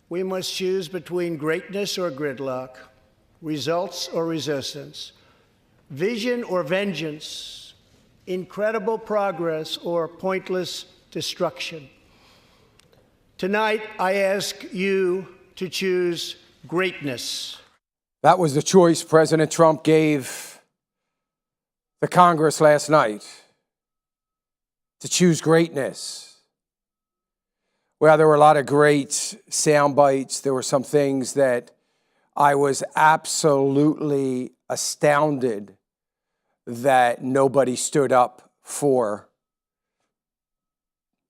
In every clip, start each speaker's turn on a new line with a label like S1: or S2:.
S1: We must choose between greatness or gridlock, results or resistance, vision or vengeance, incredible progress or pointless destruction. Tonight, I ask you to choose greatness.
S2: That was the choice President Trump gave the Congress last night, to choose greatness. Well, there were a lot of great sound bites. There were some things that I was absolutely astounded that nobody stood up for.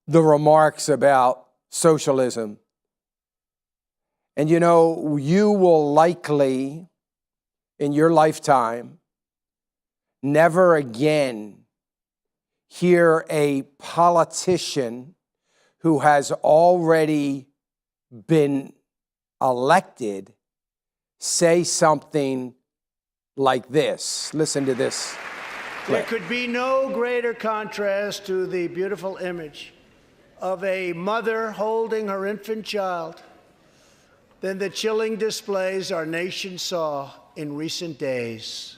S2: The remarks about socialism. And you know, you will likely, in your lifetime, never again hear a politician who has already been elected say something like this. Listen to this.
S1: There could be no greater contrast to the beautiful image of a mother holding her infant child than the chilling displays our nation saw in recent days.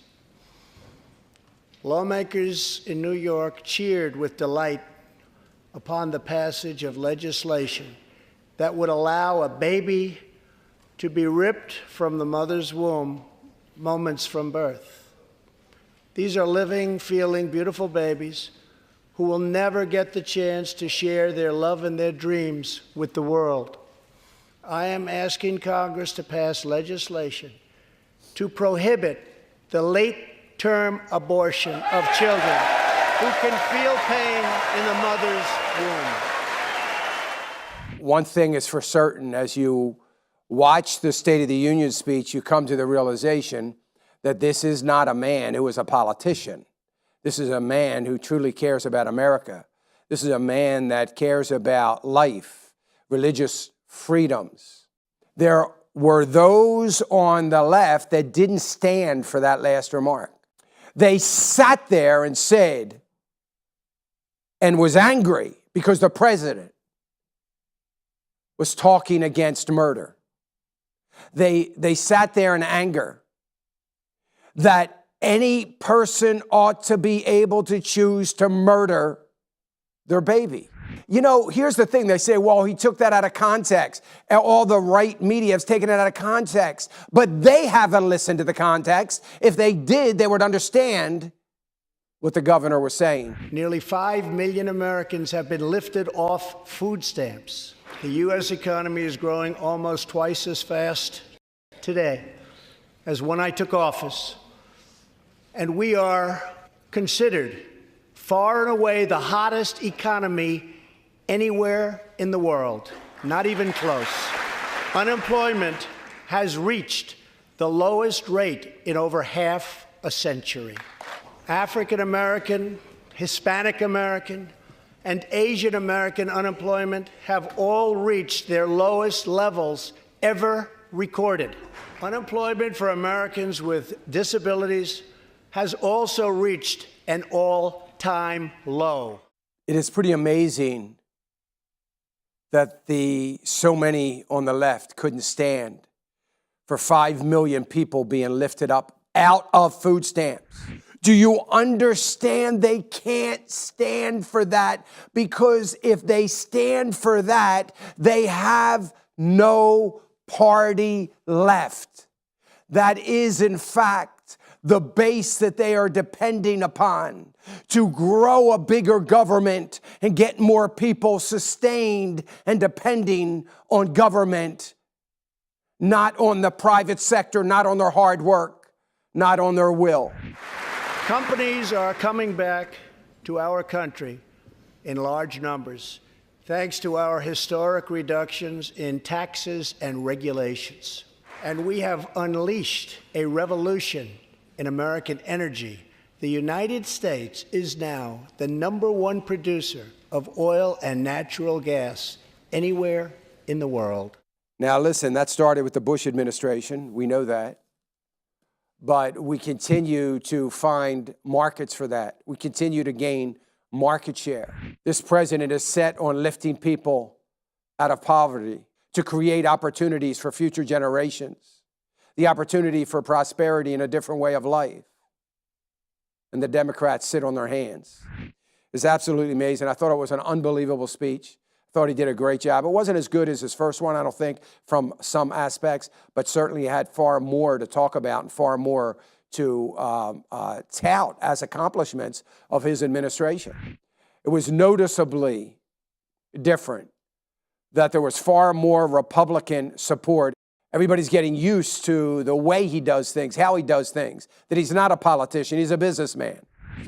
S1: Lawmakers in New York cheered with delight upon the passage of legislation that would allow a baby to be ripped from the mother's womb moments from birth. These are living, feeling, beautiful babies who will never get the chance to share their love and their dreams with the world. I am asking Congress to pass legislation to prohibit the late-term abortion of children who can feel pain in the mother's womb.
S2: One thing is for certain, as you watch the State of the Union speech, you come to the realization that this is not a man who is a politician. This is a man who truly cares about America. This is a man that cares about life, religious freedoms. There were those on the left that didn't stand for that last remark. They sat there and said, and was angry because the president was talking against murder. They sat there in anger that any person ought to be able to choose to murder their baby. You know, here's the thing. They say, well, he took that out of context. All the right media has taken it out of context. But they haven't listened to the context. If they did, they would understand what the governor was saying.
S1: Nearly 5 million Americans have been lifted off food stamps. The U.S. economy is growing almost twice as fast today as when I took office. And we are considered far and away the hottest economy anywhere in the world, not even close. Unemployment has reached the lowest rate in over half a century. African American, Hispanic American, and Asian American unemployment have all reached their lowest levels ever recorded. Unemployment for Americans with disabilities has also reached an all-time low.
S2: It is pretty amazing that so many on the left couldn't stand for 5 million people being lifted up out of food stamps. Do you understand they can't stand for that? Because if they stand for that, they have no party left. That is, in fact, the base that they are depending upon to grow a bigger government and get more people sustained and depending on government, not on the private sector, not on their hard work, not on their will.
S1: Companies are coming back to our country in large numbers, thanks to our historic reductions in taxes and regulations. And we have unleashed a revolution in American energy. The United States is now the #1 producer of oil and natural gas anywhere in the world.
S2: Now, listen, that started with the Bush administration. We know that. But we continue to find markets for that. We continue to gain market share. This president is set on lifting people out of poverty, to create opportunities for future generations, the opportunity for prosperity and a different way of life. And the Democrats sit on their hands. It's absolutely amazing. I thought it was an unbelievable speech. I thought he did a great job. It wasn't as good as his first one, I don't think, from some aspects, but certainly had far more to talk about and far more to tout as accomplishments of his administration. It was noticeably different that there was far more Republican support. Everybody's getting used to the way he does things, how he does things, that he's not a politician, he's a businessman.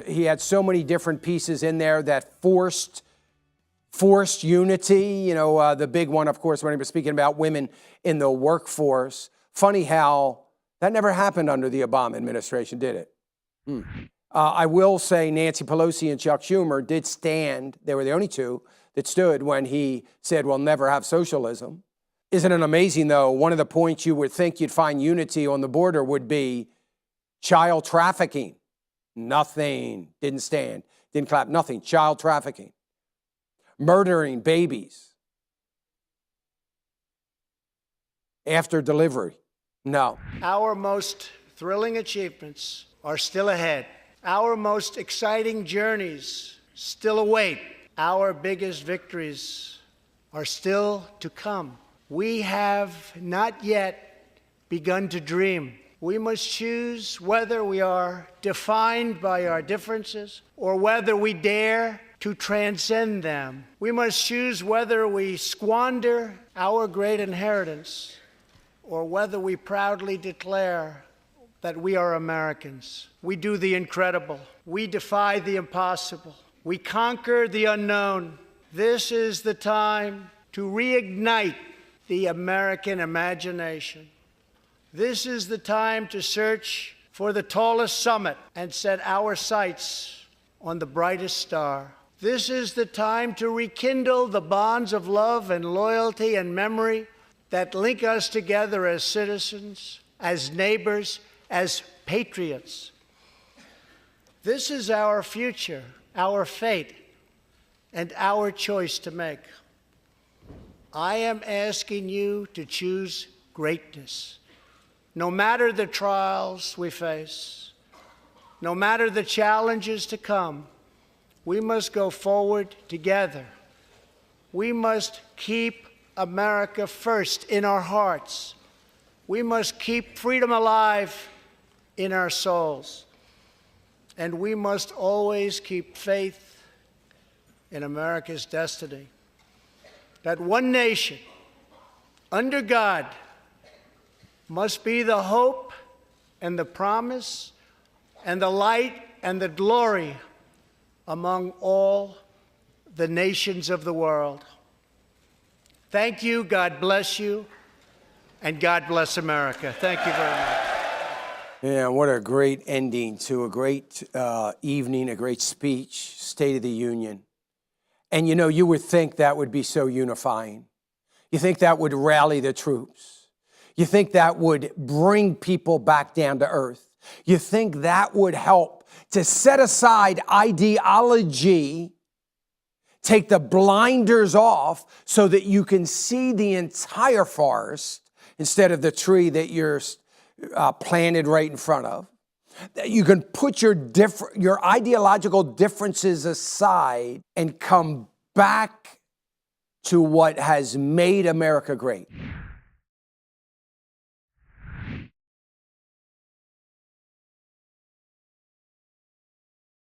S2: He had so many different pieces in there that forced unity. You know, the big one, of course, when he was speaking about women in the workforce. Funny how that never happened under the Obama administration, did it? I will say Nancy Pelosi and Chuck Schumer did stand. They were the only two that stood when he said, we'll never have socialism. Isn't it amazing, though? One of the points you would think you'd find unity on the border would be child trafficking. Nothing. Didn't stand. Didn't clap. Nothing. Child trafficking. Murdering babies after delivery. No.
S1: Our most thrilling achievements are still ahead. Our most exciting journeys still await. Our biggest victories are still to come. We have not yet begun to dream. We must choose whether we are defined by our differences or whether we dare to transcend them. We must choose whether we squander our great inheritance or whether we proudly declare that we are Americans. We do the incredible. We defy the impossible. We conquer the unknown. This is the time to reignite the American imagination. This is the time to search for the tallest summit and set our sights on the brightest star. This is the time to rekindle the bonds of love and loyalty and memory that link us together as citizens, as neighbors, as patriots. This is our future, our fate, and our choice to make. I am asking you to choose greatness. No matter the trials we face, no matter the challenges to come, we must go forward together. We must keep America first in our hearts. We must keep freedom alive in our souls. And we must always keep faith in America's destiny. That one nation, under God, must be the hope and the promise and the light and the glory among all the nations of the world. Thank you, God bless you, and God bless America. Thank you very much.
S2: Yeah, what a great ending to a great evening, a great speech, State of the Union. And you know, you would think that would be so unifying. You think that would rally the troops. You think that would bring people back down to earth. You think that would help to set aside ideology, take the blinders off so that you can see the entire forest instead of the tree that you're planted right in front of. That you can put your ideological differences aside and come back to what has made America great.